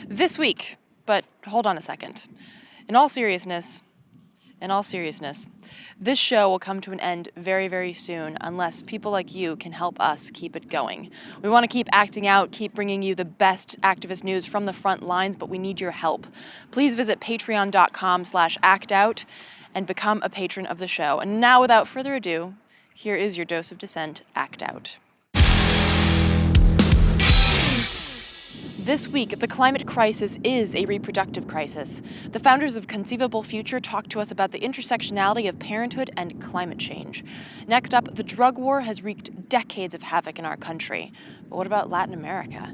This week, but hold on a second. In all seriousness, this show will come to an end very, very soon unless people like you can help us keep it going. We want to keep acting out, keep bringing you the best activist news from the front lines, but we need your help. Please visit patreon.com/actout and become a patron of the show. And now, without further ado, here is your dose of dissent, Act Out. This week, the climate crisis is a reproductive crisis. The founders of Conceivable Future talked to us about the intersectionality of parenthood and climate change. Next up, the drug war has wreaked decades of havoc in our country. But what about Latin America?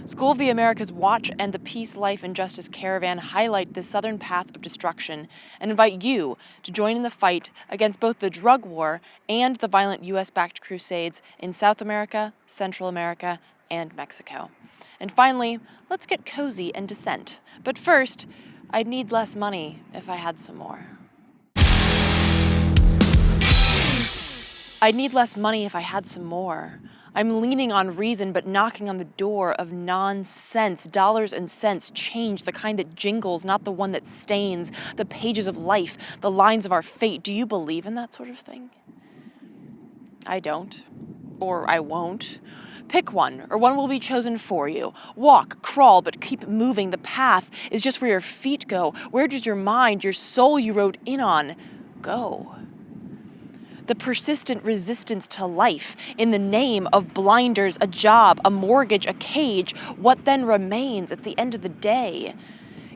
School of the Americas Watch and the Peace, Life, and Justice Caravan highlight the southern path of destruction and invite you to join in the fight against both the drug war and the violent U.S.-backed crusades in South America, Central America, and Mexico. And finally, let's get cozy and dissent. But first, I'd need less money if I had some more. I'd need less money if I had some more. I'm leaning on reason, but knocking on the door of nonsense. Dollars and cents, change, the kind that jingles, not the one that stains, the pages of life, the lines of our fate. Do you believe in that sort of thing? I don't. Or I won't. Pick one, or one will be chosen for you. Walk, crawl, but keep moving. The path is just where your feet go. Where does your mind, your soul you rode in on, go? The persistent resistance to life in the name of blinders, a job, a mortgage, a cage. What then remains at the end of the day?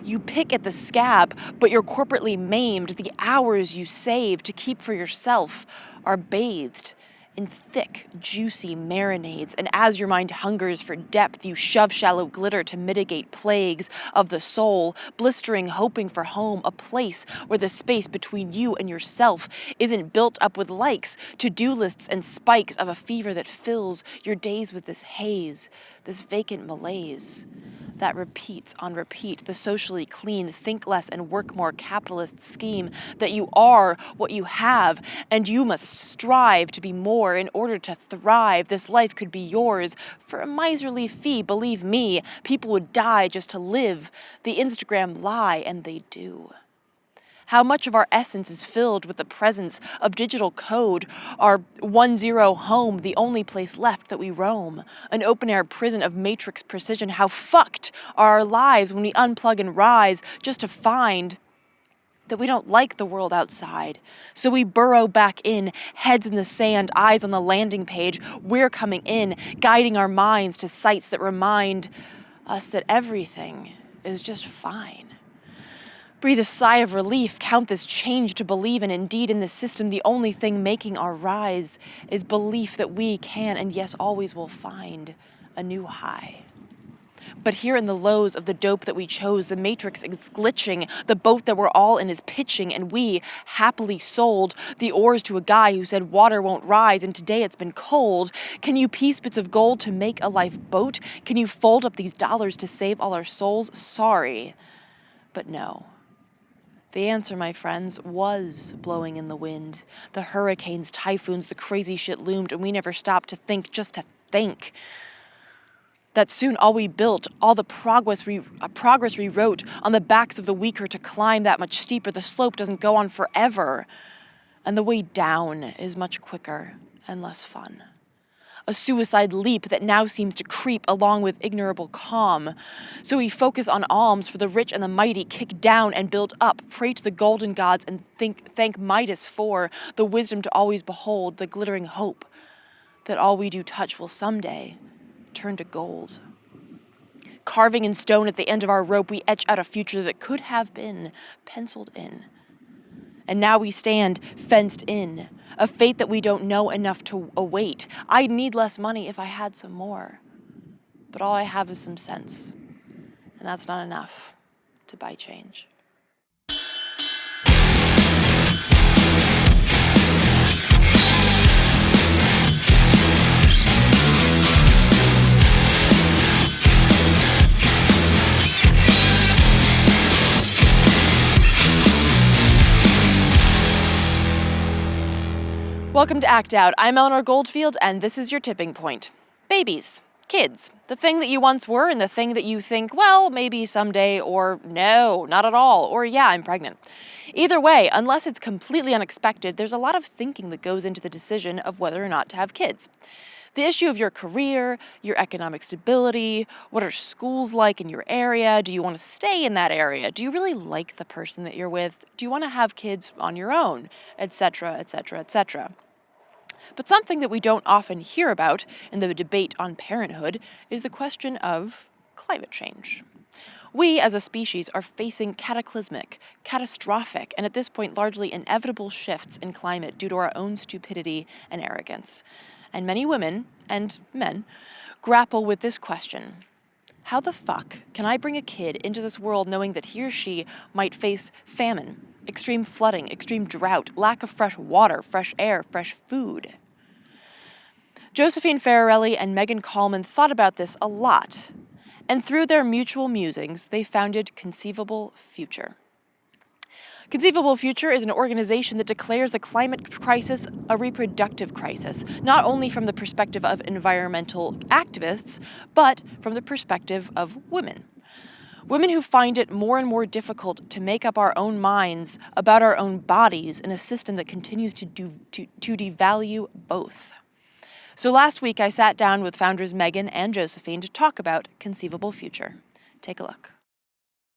You pick at the scab, but you're corporately maimed. The hours you save to keep for yourself are bathed in thick, juicy marinades, and as your mind hungers for depth, you shove shallow glitter to mitigate plagues of the soul, blistering, hoping for home, a place where the space between you and yourself isn't built up with likes, to-do lists, and spikes of a fever that fills your days with this haze, this vacant malaise. That repeats on repeat, the socially clean, think less and work more capitalist scheme that you are what you have, and you must strive to be more in order to thrive. This life could be yours for a miserly fee. Believe me, people would die just to live. The Instagram lie, and they do. How much of our essence is filled with the presence of digital code, our 1-0 home, the only place left that we roam, an open-air prison of matrix precision. How fucked are our lives when we unplug and rise just to find that we don't like the world outside. So we burrow back in, heads in the sand, eyes on the landing page. We're coming in, guiding our minds to sites that remind us that everything is just fine. Breathe a sigh of relief, count this change to believe, and indeed in this system the only thing making our rise is belief that we can and yes always will find a new high. But here in the lows of the dope that we chose, the matrix is glitching, the boat that we're all in is pitching, and we happily sold the oars to a guy who said water won't rise, and today it's been cold. Can you piece bits of gold to make a lifeboat? Can you fold up these dollars to save all our souls? Sorry, but no. The answer, my friends, was blowing in the wind. The hurricanes, typhoons, the crazy shit loomed, and we never stopped to think, just to think. That soon all we built, all the progress we wrote on the backs of the weaker to climb that much steeper, the slope doesn't go on forever. And the way down is much quicker and less fun. A suicide leap that now seems to creep along with ignorable calm. So we focus on alms for the rich and the mighty, kick down and build up, pray to the golden gods and thank Midas for the wisdom to always behold, the glittering hope that all we do touch will someday turn to gold. Carving in stone at the end of our rope, we etch out a future that could have been penciled in. And now we stand fenced in, a fate that we don't know enough to await. I'd need less money if I had some more. But all I have is some sense. And that's not enough to buy change. Welcome to Act Out. I'm Eleanor Goldfield, and this is your tipping point. Babies. Kids, the thing that you once were and the thing that you think, well, maybe someday, or no, not at all, or yeah, I'm pregnant. Either way, unless it's completely unexpected, there's a lot of thinking that goes into the decision of whether or not to have kids. The issue of your career, your economic stability, what are schools like in your area, do you want to stay in that area, do you really like the person that you're with, do you want to have kids on your own, etc., etc., etc. But something that we don't often hear about in the debate on parenthood is the question of climate change. We, as a species, are facing cataclysmic, catastrophic, and at this point largely inevitable shifts in climate due to our own stupidity and arrogance. And many women, and men, grapple with this question. How the fuck can I bring a kid into this world knowing that he or she might face famine, extreme flooding, extreme drought, lack of fresh water, fresh air, fresh food? Josephine Fararelli and Megan Kallman thought about this a lot, and through their mutual musings, they founded Conceivable Future. Conceivable Future is an organization that declares the climate crisis a reproductive crisis, not only from the perspective of environmental activists, but from the perspective of women. Women who find it more and more difficult to make up our own minds about our own bodies in a system that continues to devalue both. So last week I sat down with founders Megan and Josephine to talk about Conceivable Future. Take a look.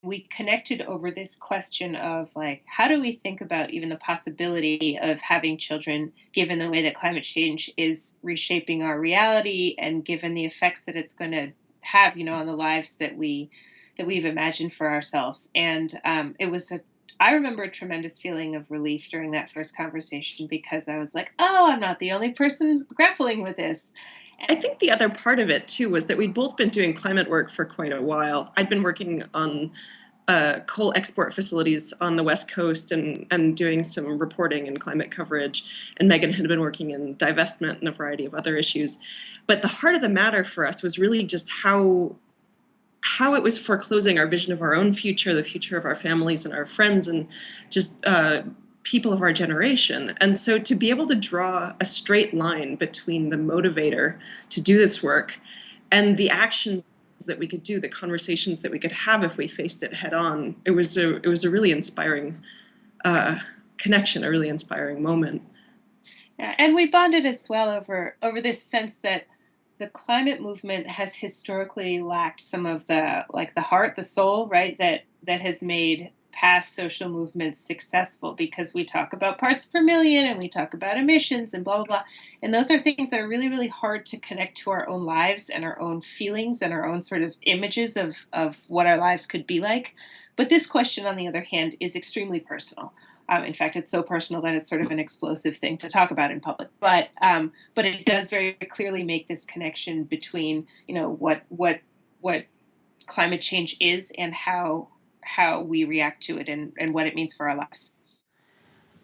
We connected over this question of like, how do we think about even the possibility of having children given the way that climate change is reshaping our reality and given the effects that it's going to have, on the lives that we've imagined for ourselves. And I remember a tremendous feeling of relief during that first conversation because I was like, oh, I'm not the only person grappling with this. I think the other part of it, too, was that we'd both been doing climate work for quite a while. I'd been working on coal export facilities on the West Coast and doing some reporting and climate coverage. And Megan had been working in divestment and a variety of other issues. But the heart of the matter for us was really just how it was foreclosing our vision of our own future, the future of our families and our friends, and just people of our generation. And so to be able to draw a straight line between the motivator to do this work and the actions that we could do, the conversations that we could have if we faced it head on, it was a really inspiring connection, a really inspiring moment. Yeah, and we bonded as well over this sense that the climate movement has historically lacked some of the heart, the soul, right? That has made past social movements successful because we talk about parts per million and we talk about emissions and blah, blah, blah. And those are things that are really, really hard to connect to our own lives and our own feelings and our own sort of images of what our lives could be like. But this question, on the other hand, is extremely personal. In fact, it's so personal that it's sort of an explosive thing to talk about in public. But it does very clearly make this connection between what climate change is and how we react to it and what it means for our lives.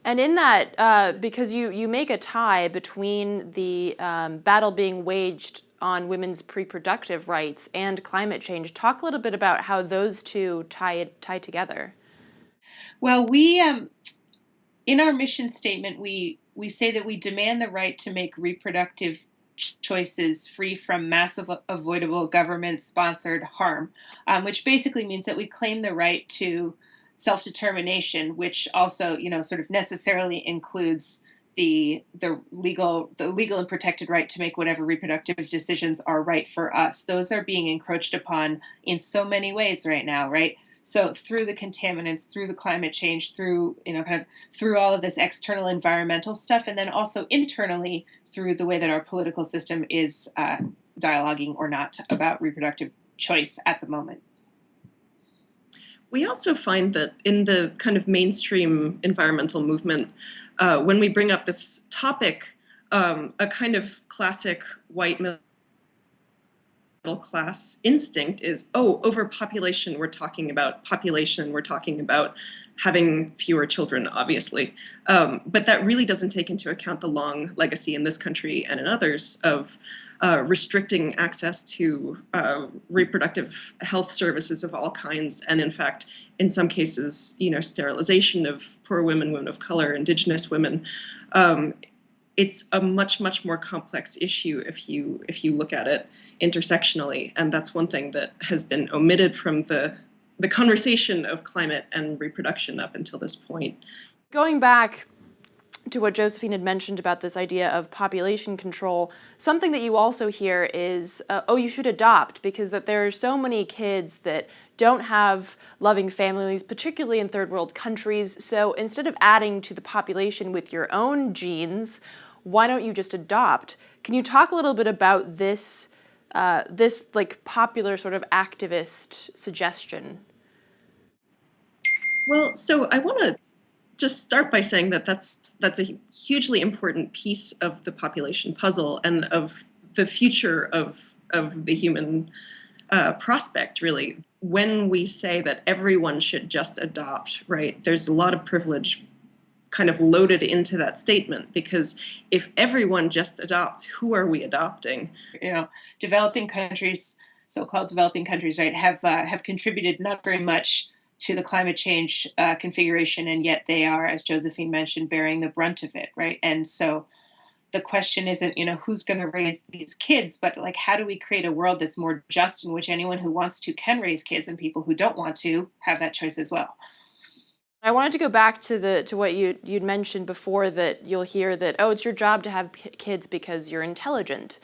And in that, because you make a tie between the battle being waged on women's reproductive rights and climate change, talk a little bit about how those two tie together. Well, we in our mission statement, we say that we demand the right to make reproductive choices free from massive avoidable government-sponsored harm, which basically means that we claim the right to self-determination, which also, sort of necessarily includes the legal and protected right to make whatever reproductive decisions are right for us. Those are being encroached upon in so many ways right now, right? So through the contaminants, through the climate change, through, kind of through all of this external environmental stuff, and then also internally through the way that our political system is dialoguing or not about reproductive choice at the moment. We also find that in the kind of mainstream environmental movement, when we bring up this topic, a kind of classic white middle class instinct is, oh, overpopulation, we're talking about population, we're talking about having fewer children, obviously. But that really doesn't take into account the long legacy in this country and in others of restricting access to reproductive health services of all kinds, and in fact, in some cases, sterilization of poor women, women of color, indigenous women. it's a much, much more complex issue if you look at it intersectionally. And that's one thing that has been omitted from the conversation of climate and reproduction up until this point. Going back to what Josephine had mentioned about this idea of population control, something that you also hear is, oh, you should adopt, because that there are so many kids that don't have loving families, particularly in third world countries. So instead of adding to the population with your own genes, why don't you just adopt? Can you talk a little bit about this, this like popular sort of activist suggestion? Well, so I want to just start by saying that that's a hugely important piece of the population puzzle and of the future of the human prospect, really. When we say that everyone should just adopt, right, there's a lot of privilege kind of loaded into that statement, because if everyone just adopts, who are we adopting? Developing countries, so-called developing countries, right, have contributed not very much to the climate change configuration, and yet they are, as Josephine mentioned, bearing the brunt of it, right? And so the question isn't, who's going to raise these kids, but like, how do we create a world that's more just, in which anyone who wants to can raise kids, and people who don't want to have that choice as well. I wanted to go back to what you'd mentioned before, that you'll hear that, oh, it's your job to have kids because you're intelligent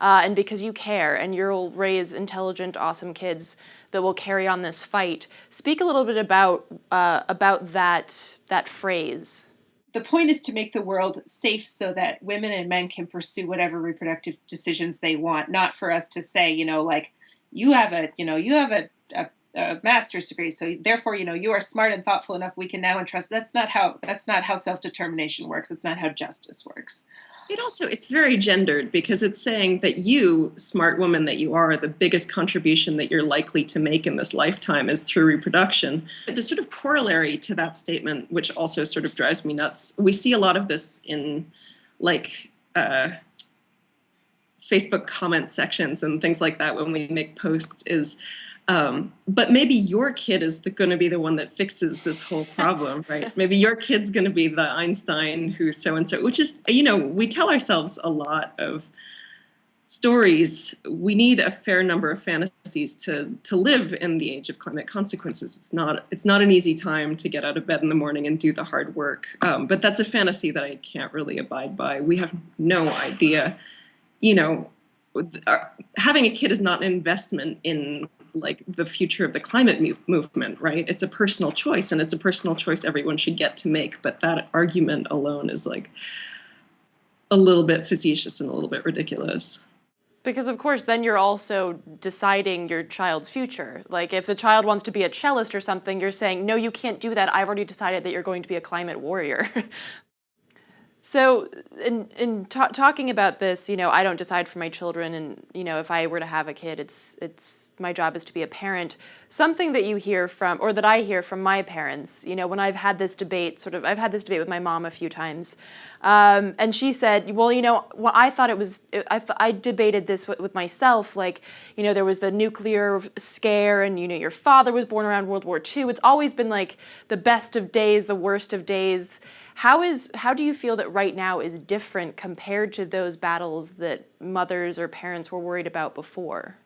and because you care, and you'll raise intelligent, awesome kids that will carry on this fight. Speak a little bit about that phrase. The point is to make the world safe so that women and men can pursue whatever reproductive decisions they want, not for us to say, like, you have a master's degree, so therefore, you are smart and thoughtful enough, we can now entrust. That's not how self-determination works. It's not how justice works. It's very gendered, because it's saying that you, smart woman that you are, the biggest contribution that you're likely to make in this lifetime is through reproduction. The sort of corollary to that statement, which also sort of drives me nuts, we see a lot of this in like Facebook comment sections and things like that when we make posts, is but maybe your kid is going to be the one that fixes this whole problem, right? Maybe your kid's going to be the Einstein who's so-and-so, which is, we tell ourselves a lot of stories. We need a fair number of fantasies to live in the age of climate consequences. It's not an easy time to get out of bed in the morning and do the hard work. But that's a fantasy that I can't really abide by. We have no idea, having a kid is not an investment in like the future of the climate movement, right? It's a personal choice, and it's a personal choice everyone should get to make. But that argument alone is like a little bit facetious and a little bit ridiculous. Because of course, then you're also deciding your child's future. Like if the child wants to be a cellist or something, you're saying, no, you can't do that. I've already decided that you're going to be a climate warrior. So in talking about this, I don't decide for my children, and if I were to have a kid, it's my job is to be a parent. Something that you hear from, or that I hear from my parents, when I've had this debate, I've had this debate with my mom a few times, and she said, well, I thought it was, I debated this with myself, like, there was the nuclear scare, and your father was born around World War II. It's always been like the best of days, the worst of days. How do you feel that right now is different compared to those battles that mothers or parents were worried about before?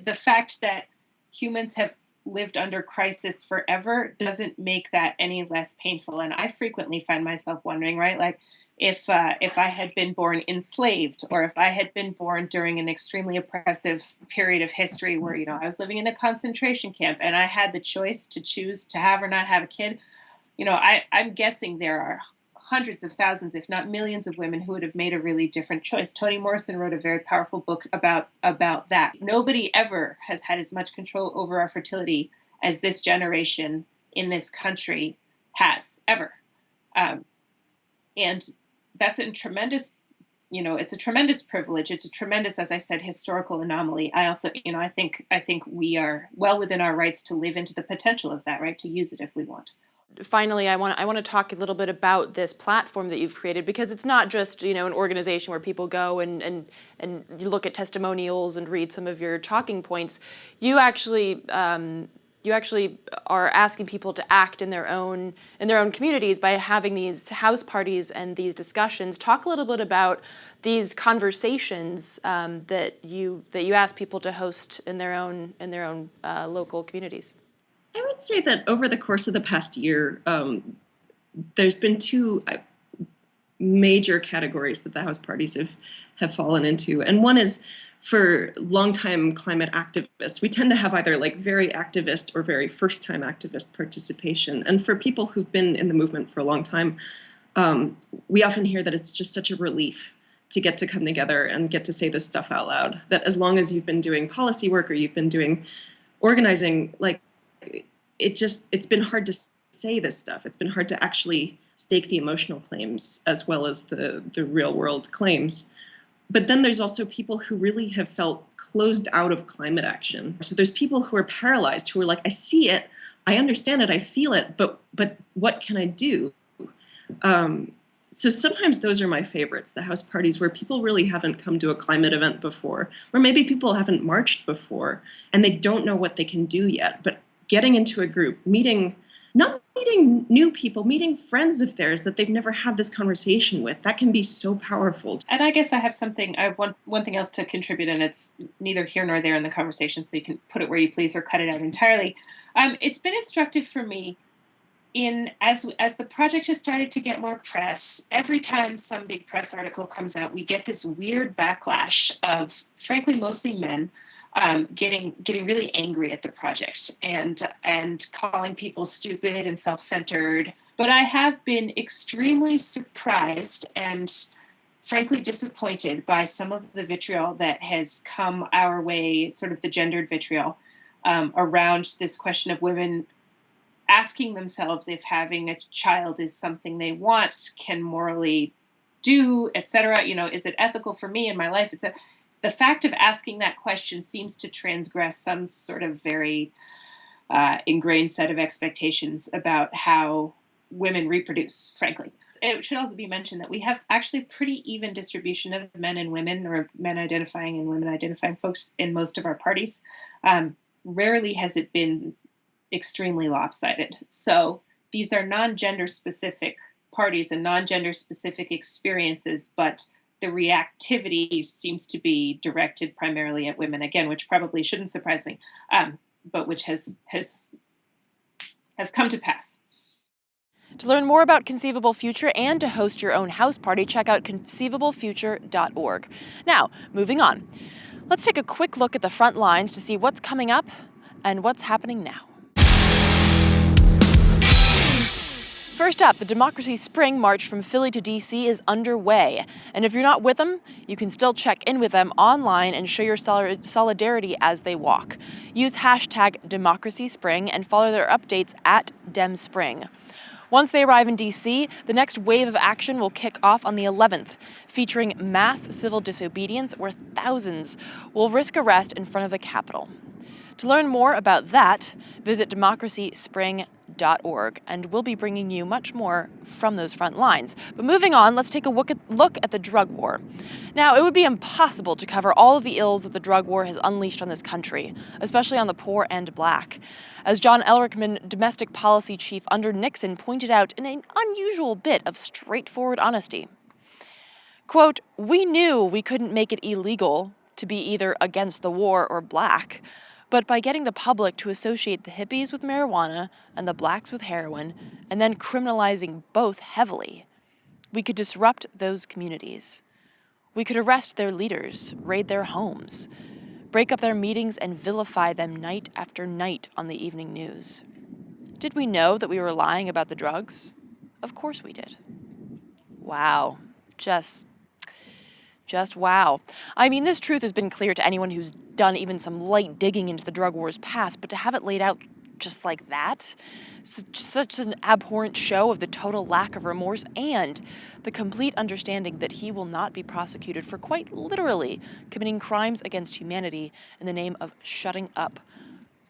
The fact that humans have lived under crisis forever doesn't make that any less painful. And I frequently find myself wondering, right, like if I had been born enslaved, or if I had been born during an extremely oppressive period of history where, I was living in a concentration camp and I had the choice to choose to have or not have a kid, I'm guessing there are hundreds of thousands, if not millions, of women who would have made a really different choice. Toni Morrison wrote a very powerful book about that. Nobody ever has had as much control over our fertility as this generation in this country has, ever. And that's a tremendous, it's a tremendous privilege. It's a tremendous, as I said, historical anomaly. I also, I think we are well within our rights to live into the potential of that, right? To use it if we want. Finally, I want to talk a little bit about this platform that you've created, because it's not just an organization where people go and you look at testimonials and read some of your talking points. You actually you actually are asking people to act in their own communities by having these house parties and these discussions. Talk a little bit about these conversations that you ask people to host in their own local communities. I would say that over the course of the past year, there's been two major categories that the house parties have fallen into, and one is for longtime climate activists. We tend to have either like very activist or very first-time activist participation. And for people who've been in the movement for a long time, we often hear that it's just such a relief to get to come together and get to say this stuff out loud. That as long as you've been doing policy work or you've been doing organizing, like it's been hard to say this stuff. It's been hard to actually stake the emotional claims as well as the real world claims. But then there's also people who really have felt closed out of climate action. So there's people who are paralyzed, who are like, I see it, I understand it, I feel it, but what can I do? So sometimes those are my favorites, the house parties where people really haven't come to a climate event before, or maybe people haven't marched before and they don't know what they can do yet, but getting into a group, not meeting new people, meeting friends of theirs that they've never had this conversation with. That can be so powerful. And I guess I have one thing else to contribute, and it's neither here nor there in the conversation, so you can put it where you please or cut it out entirely. It's been instructive for me as the project has started to get more press. Every time some big press article comes out, we get this weird backlash of, frankly, mostly men, getting really angry at the project and calling people stupid and self-centered. But I have been extremely surprised and frankly disappointed by some of the vitriol that has come our way, sort of the gendered vitriol, around this question of women asking themselves if having a child is something they want, can morally do, etc. Is it ethical for me in my life? The fact of asking that question seems to transgress some sort of very ingrained set of expectations about how women reproduce, frankly. It should also be mentioned that we have actually pretty even distribution of men and women, or men identifying and women identifying folks in most of our parties. Rarely has it been extremely lopsided. So these are non-gender specific parties and non-gender specific experiences, but the reactivity seems to be directed primarily at women, again, which probably shouldn't surprise me, but which has come to pass. To learn more about Conceivable Future and to host your own house party, check out conceivablefuture.org. Now, moving on. Let's take a quick look at the front lines to see what's coming up and what's happening now. First up, the Democracy Spring March from Philly to D.C. is underway. And if you're not with them, you can still check in with them online and show your solidarity as they walk. Use hashtag #DemocracySpring and follow their updates at DemSpring. Once they arrive in D.C., the next wave of action will kick off on the 11th, featuring mass civil disobedience where thousands will risk arrest in front of the Capitol. To learn more about that, visit democracyspring.org, and we'll be bringing you much more from those front lines. But moving on, let's take a look at the drug war. Now, it would be impossible to cover all of the ills that the drug war has unleashed on this country, especially on the poor and Black. As John Elrickman, domestic policy chief under Nixon, pointed out in an unusual bit of straightforward honesty. Quote, "We knew we couldn't make it illegal to be either against the war or Black. But by getting the public to associate the hippies with marijuana and the Blacks with heroin, and then criminalizing both heavily, we could disrupt those communities. We could arrest their leaders, raid their homes, break up their meetings, and vilify them night after night on the evening news. Did we know that we were lying about the drugs? Of course we did." Wow. Just wow. I mean, this truth has been clear to anyone who's done even some light digging into the drug war's past, but to have it laid out just like that, such an abhorrent show of the total lack of remorse and the complete understanding that he will not be prosecuted for quite literally committing crimes against humanity in the name of shutting up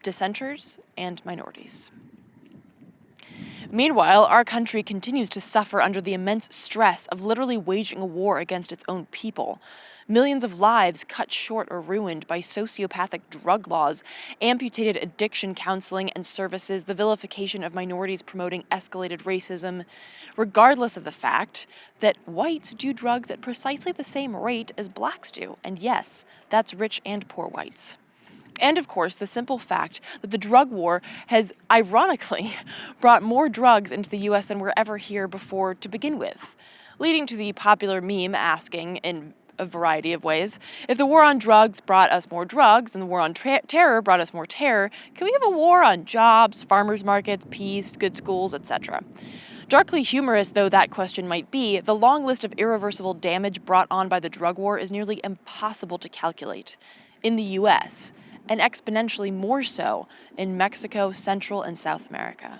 dissenters and minorities. Meanwhile, our country continues to suffer under the immense stress of literally waging a war against its own people. Millions of lives cut short or ruined by sociopathic drug laws, amputated addiction counseling and services, the vilification of minorities promoting escalated racism, regardless of the fact that whites do drugs at precisely the same rate as blacks do. And yes, that's rich and poor whites. And of course, the simple fact that the drug war has, ironically, brought more drugs into the US than were ever here before to begin with, leading to the popular meme asking, in a variety of ways, if the war on drugs brought us more drugs and the war on terror brought us more terror, can we have a war on jobs, farmers markets, peace, good schools, etc.? Darkly humorous though that question might be, the long list of irreversible damage brought on by the drug war is nearly impossible to calculate. In the US, and exponentially more so in Mexico, Central and South America.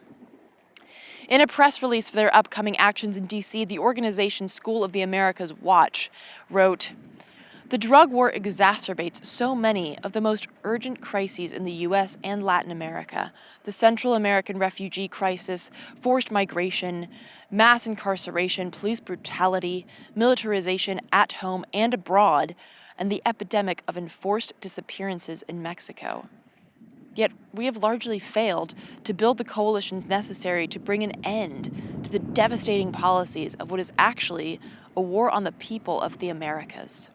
In a press release for their upcoming actions in D.C., the organization School of the Americas Watch wrote, "The drug war exacerbates so many of the most urgent crises in the U.S. and Latin America: the Central American refugee crisis, forced migration, mass incarceration, police brutality, militarization at home and abroad, and the epidemic of enforced disappearances in Mexico. Yet we have largely failed to build the coalitions necessary to bring an end to the devastating policies of what is actually a war on the people of the Americas.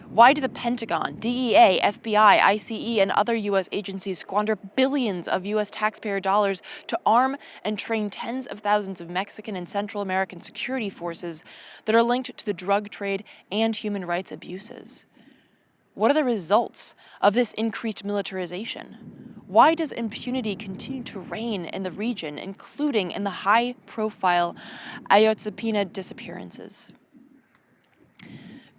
Why do the Pentagon, DEA, FBI, ICE, and other U.S. agencies squander billions of U.S. taxpayer dollars to arm and train tens of thousands of Mexican and Central American security forces that are linked to the drug trade and human rights abuses? What are the results of this increased militarization? Why does impunity continue to reign in the region, including in the high-profile Ayotzinapa disappearances?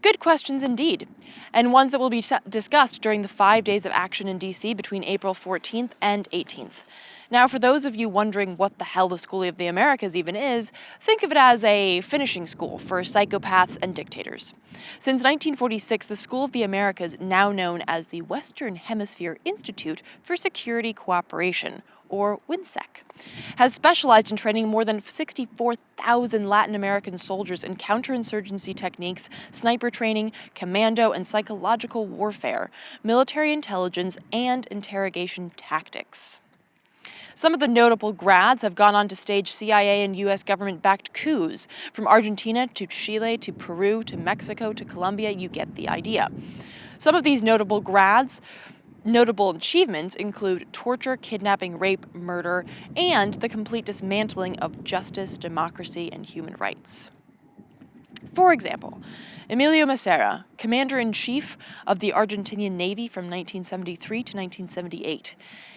Good questions indeed, and ones that will be discussed during the 5 days of action in D.C. between April 14th and 18th. Now, for those of you wondering what the hell the School of the Americas even is, think of it as a finishing school for psychopaths and dictators. Since 1946, the School of the Americas, now known as the Western Hemisphere Institute for Security Cooperation, or WINSEC, has specialized in training more than 64,000 Latin American soldiers in counterinsurgency techniques, sniper training, commando and psychological warfare, military intelligence, and interrogation tactics. Some of the notable grads have gone on to stage CIA and U.S. government-backed coups, from Argentina to Chile to Peru to Mexico to Colombia. You get the idea. Some of these notable achievements include torture, kidnapping, rape, murder, and the complete dismantling of justice, democracy, and human rights. For example, Emilio Massera, Commander-in-Chief of the Argentinian Navy from 1973 to 1978.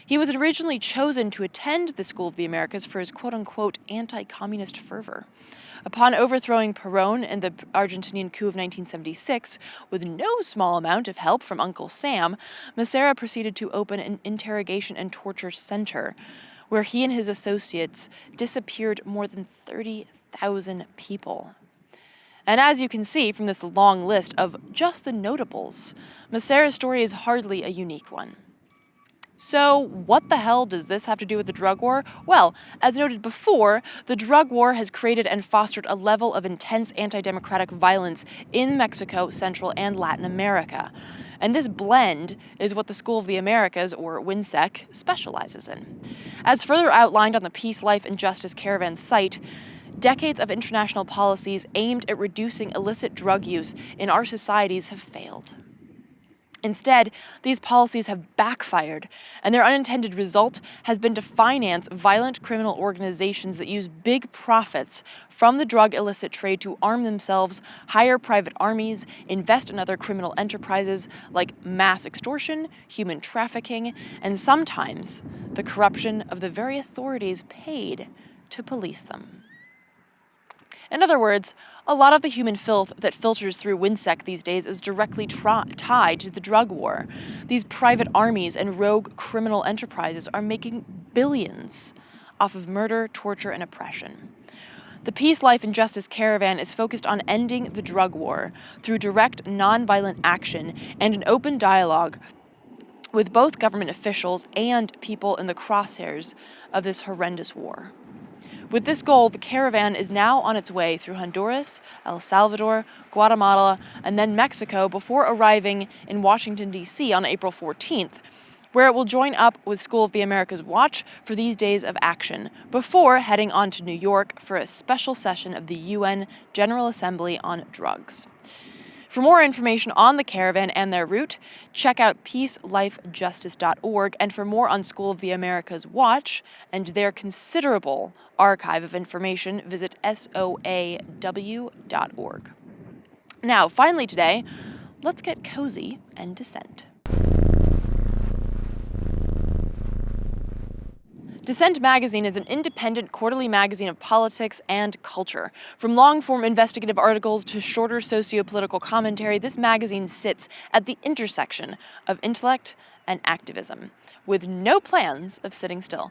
He was originally chosen to attend the School of the Americas for his quote-unquote anti-communist fervor. Upon overthrowing Perón in the Argentinian coup of 1976, with no small amount of help from Uncle Sam, Massera proceeded to open an interrogation and torture center, where he and his associates disappeared more than 30,000 people. And as you can see from this long list of just the notables, Massera's story is hardly a unique one. So what the hell does this have to do with the drug war? Well, as noted before, the drug war has created and fostered a level of intense anti-democratic violence in Mexico, Central, and Latin America. And this blend is what the School of the Americas, or WINSEC, specializes in. As further outlined on the Peace, Life, and Justice Caravan site, decades of international policies aimed at reducing illicit drug use in our societies have failed. Instead, these policies have backfired, and their unintended result has been to finance violent criminal organizations that use big profits from the drug illicit trade to arm themselves, hire private armies, invest in other criminal enterprises like mass extortion, human trafficking, and sometimes the corruption of the very authorities paid to police them. In other words, a lot of the human filth that filters through WINSEC these days is directly tied to the drug war. These private armies and rogue criminal enterprises are making billions off of murder, torture, and oppression. The Peace, Life, and Justice Caravan is focused on ending the drug war through direct, nonviolent action and an open dialogue with both government officials and people in the crosshairs of this horrendous war. With this goal, the caravan is now on its way through Honduras, El Salvador, Guatemala, and then Mexico before arriving in Washington, D.C. on April 14th, where it will join up with School of the Americas Watch for these days of action, before heading on to New York for a special session of the UN General Assembly on drugs. For more information on the caravan and their route, check out peacelifejustice.org, and for more on School of the Americas Watch and their considerable archive of information, visit soaw.org. Now, finally today, let's get cozy and dissent. Dissent magazine is an independent quarterly magazine of politics and culture. From long-form investigative articles to shorter socio-political commentary, this magazine sits at the intersection of intellect and activism, with no plans of sitting still.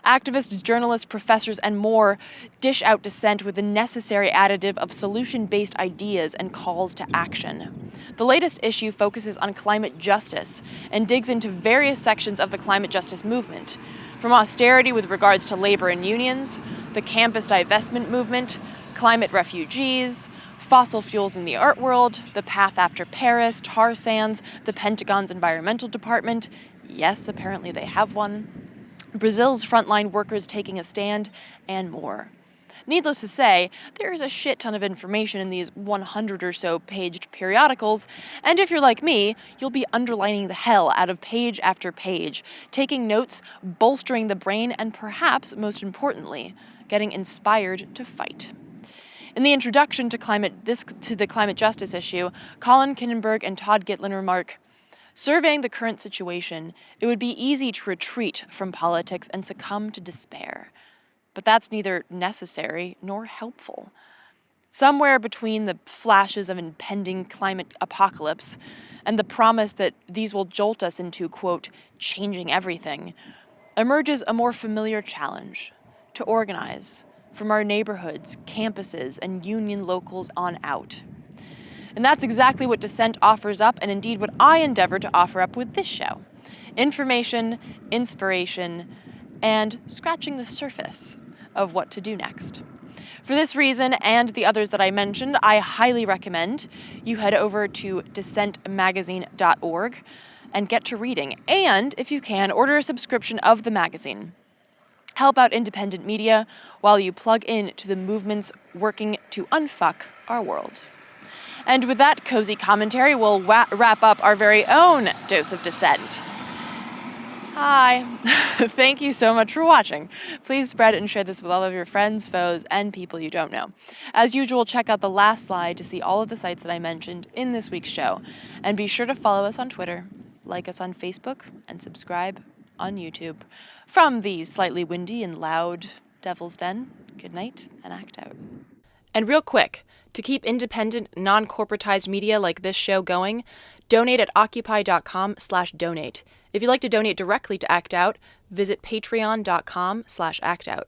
Activists, journalists, professors, and more dish out dissent with the necessary additive of solution-based ideas and calls to action. The latest issue focuses on climate justice and digs into various sections of the climate justice movement, from austerity with regards to labor and unions, the campus divestment movement, climate refugees, fossil fuels in the art world, the path after Paris, tar sands, the Pentagon's environmental department. Yes, apparently they have one. Brazil's frontline workers taking a stand, and more. Needless to say, there is a shit ton of information in these 100 or so paged periodicals, and if you're like me, you'll be underlining the hell out of page after page, taking notes, bolstering the brain, and perhaps, most importantly, getting inspired to fight. In the introduction to the climate justice issue, Colin Kinnenberg and Todd Gitlin remark, "Surveying the current situation, it would be easy to retreat from politics and succumb to despair. But that's neither necessary nor helpful. Somewhere between the flashes of impending climate apocalypse and the promise that these will jolt us into, quote, changing everything, emerges a more familiar challenge to organize from our neighborhoods, campuses, and union locals on out." And that's exactly what Dissent offers up, and indeed what I endeavor to offer up with this show. Information, inspiration, and scratching the surface of what to do next. For this reason and the others that I mentioned, I highly recommend you head over to dissentmagazine.org and get to reading. And, if you can, order a subscription of the magazine. Help out independent media while you plug in to the movements working to unfuck our world. And with that cozy commentary, we'll wrap up our very own dose of dissent. Hi. Thank you so much for watching. Please spread and share this with all of your friends, foes, and people you don't know. As usual, check out the last slide to see all of the sites that I mentioned in this week's show. And be sure to follow us on Twitter, like us on Facebook, and subscribe on YouTube. From the slightly windy and loud Devil's Den, good night and act out. And real quick, to keep independent, non-corporatized media like this show going, donate at Occupy.com/donate. If you'd like to donate directly to Act Out, visit Patreon.com/actout.